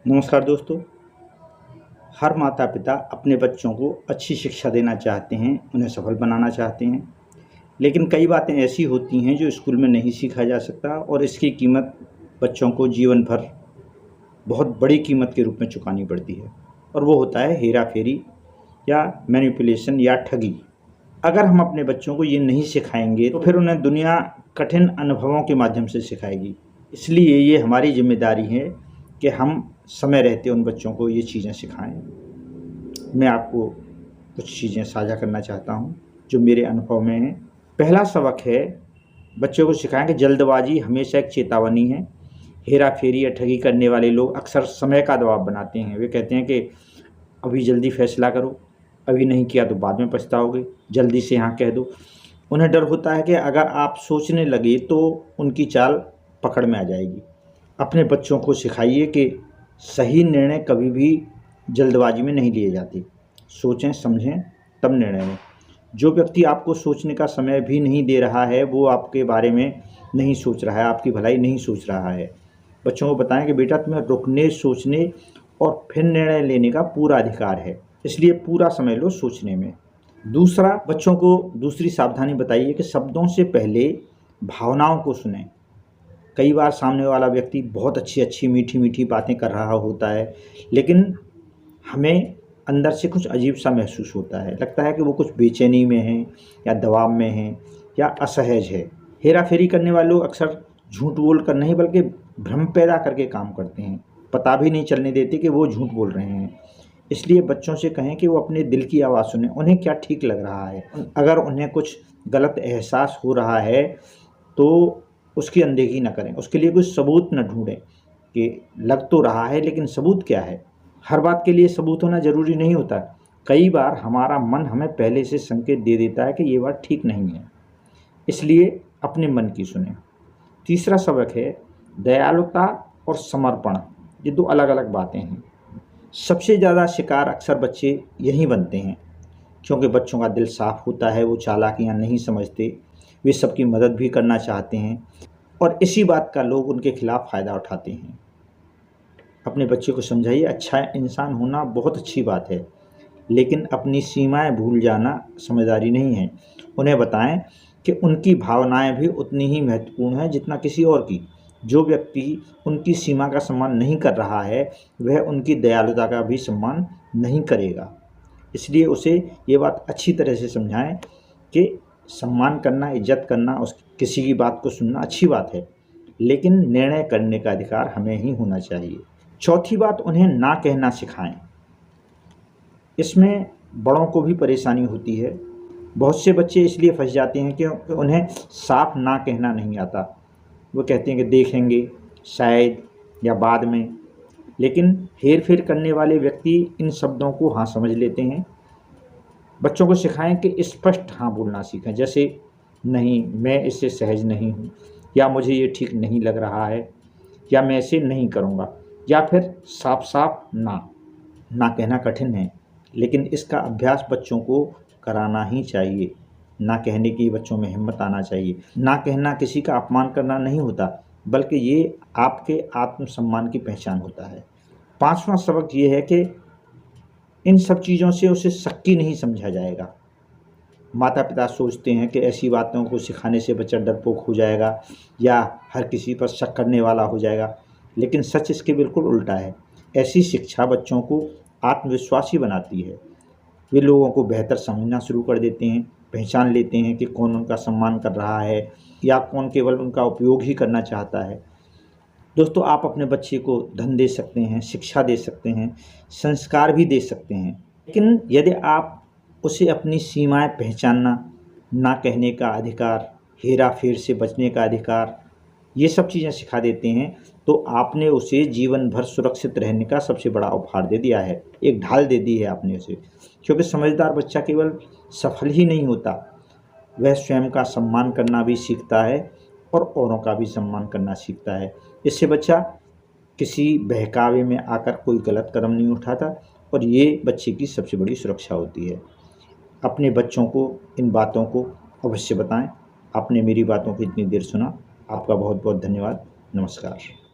नमस्कार दोस्तों। हर माता पिता अपने बच्चों को अच्छी शिक्षा देना चाहते हैं, उन्हें सफल बनाना चाहते हैं। लेकिन कई बातें ऐसी होती हैं जो स्कूल में नहीं सीखा जा सकता और इसकी कीमत बच्चों को जीवन भर बहुत बड़ी कीमत के रूप में चुकानी पड़ती है। और वो होता है हेरा फेरी या मैनिपुलेशन या ठगी। अगर हम अपने बच्चों को ये नहीं सिखाएंगे तो फिर उन्हें दुनिया कठिन अनुभवों के माध्यम से सिखाएगी। इसलिए ये हमारी जिम्मेदारी है कि हम समय रहते उन बच्चों को ये चीज़ें सिखाएं। मैं आपको कुछ चीज़ें साझा करना चाहता हूँ जो मेरे अनुभव में हैं। पहला सबक है, बच्चों को सिखाएं कि जल्दबाजी हमेशा एक चेतावनी है। हेरा फेरी या ठगी करने वाले लोग अक्सर समय का दबाव बनाते हैं। वे कहते हैं कि अभी जल्दी फैसला करो, अभी नहीं किया तो बाद में पछताओगे, जल्दी से हाँ कह दो। उन्हें डर होता है कि अगर आप सोचने लगे तो उनकी चाल पकड़ में आ जाएगी। अपने बच्चों को सिखाइए कि सही निर्णय कभी भी जल्दबाजी में नहीं लिए जाते। सोचें समझें तब निर्णय लें। जो व्यक्ति आपको सोचने का समय भी नहीं दे रहा है वो आपके बारे में नहीं सोच रहा है, आपकी भलाई नहीं सोच रहा है। बच्चों को बताएं कि बेटा तुम्हें रुकने, सोचने और फिर निर्णय लेने का पूरा अधिकार है, इसलिए पूरा समय लो सोचने में। दूसरा, बच्चों को दूसरी सावधानी बताइए कि शब्दों से पहले भावनाओं को सुनें। कई बार सामने वाला व्यक्ति बहुत अच्छी मीठी मीठी बातें कर रहा होता है, लेकिन हमें अंदर से कुछ अजीब सा महसूस होता है। लगता है कि वो कुछ बेचैनी में है या दबाव में है या असहज है। हेरा फेरी करने वाले लोग अक्सर झूठ बोल कर नहीं बल्कि भ्रम पैदा करके काम करते हैं। पता भी नहीं चलने देते कि वो झूठ बोल रहे हैं। इसलिए बच्चों से कहें कि वो अपने दिल की आवाज़ सुने, उन्हें क्या ठीक लग रहा है। अगर उन्हें कुछ गलत एहसास हो रहा है तो उसकी अनदेखी न करें, उसके लिए कुछ सबूत न ढूंढें कि लग तो रहा है लेकिन सबूत क्या है। हर बात के लिए सबूत होना ज़रूरी नहीं होता। कई बार हमारा मन हमें पहले से संकेत दे देता है कि ये बात ठीक नहीं है, इसलिए अपने मन की सुने। तीसरा सबक है दयालुता और समर्पण। ये दो अलग अलग बातें हैं। सबसे ज़्यादा शिकार अक्सर बच्चे यही बनते हैं, क्योंकि बच्चों का दिल साफ होता है, वो चालाकियाँ नहीं समझते, वे सबकी मदद भी करना चाहते हैं और इसी बात का लोग उनके खिलाफ फ़ायदा उठाते हैं। अपने बच्चे को समझाइए अच्छा इंसान होना बहुत अच्छी बात है, लेकिन अपनी सीमाएं भूल जाना समझदारी नहीं है। उन्हें बताएं कि उनकी भावनाएं भी उतनी ही महत्वपूर्ण हैं जितना किसी और की। जो व्यक्ति उनकी सीमा का सम्मान नहीं कर रहा है वह उनकी दयालुता का भी सम्मान नहीं करेगा। इसलिए उसे ये बात अच्छी तरह से समझाएं कि सम्मान करना, इज्जत करना, उस किसी की बात को सुनना अच्छी बात है, लेकिन निर्णय करने का अधिकार हमें ही होना चाहिए। चौथी बात, उन्हें ना कहना सिखाएं। इसमें बड़ों को भी परेशानी होती है। बहुत से बच्चे इसलिए फंस जाते हैं क्योंकि उन्हें साफ ना कहना नहीं आता। वो कहते हैं कि देखेंगे, शायद या बाद में। लेकिन हेर फेर करने वाले व्यक्ति इन शब्दों को हाँ समझ लेते हैं। बच्चों को सिखाएं कि स्पष्ट हाँ बोलना सीखें, जैसे नहीं, मैं इससे सहज नहीं हूँ, या मुझे ये ठीक नहीं लग रहा है, या मैं इसे नहीं करूँगा, या फिर साफ साफ ना कहना कठिन है, लेकिन इसका अभ्यास बच्चों को कराना ही चाहिए। ना कहने की बच्चों में हिम्मत आना चाहिए। ना कहना किसी का अपमान करना नहीं होता, बल्कि ये आपके आत्मसम्मान की पहचान होता है। पांचवा सबक ये है कि इन सब चीज़ों से उसे शक्की नहीं समझा जाएगा। माता पिता सोचते हैं कि ऐसी बातों को सिखाने से बच्चा डरपोक हो जाएगा या हर किसी पर शक करने वाला हो जाएगा, लेकिन सच इसके बिल्कुल उल्टा है। ऐसी शिक्षा बच्चों को आत्मविश्वासी बनाती है। वे लोगों को बेहतर समझना शुरू कर देते हैं, पहचान लेते हैं कि कौन उनका सम्मान कर रहा है या कौन केवल उनका उपयोग ही करना चाहता है। दोस्तों, आप अपने बच्चे को धन दे सकते हैं, शिक्षा दे सकते हैं, संस्कार भी दे सकते हैं, लेकिन यदि आप उसे अपनी सीमाएं पहचानना, ना कहने का अधिकार, हेरा फेर से बचने का अधिकार, ये सब चीज़ें सिखा देते हैं तो आपने उसे जीवन भर सुरक्षित रहने का सबसे बड़ा उपहार दे दिया है, एक ढाल दे दी है आपने उसे। क्योंकि समझदार बच्चा केवल सफल ही नहीं होता, वह स्वयं का सम्मान करना भी सीखता है और औरों का भी सम्मान करना सीखता है। इससे बच्चा किसी बहकावे में आकर कोई गलत कदम नहीं उठाता और ये बच्चे की सबसे बड़ी सुरक्षा होती है। अपने बच्चों को इन बातों को अवश्य बताएं। आपने मेरी बातों को इतनी देर सुना, आपका बहुत बहुत धन्यवाद। नमस्कार।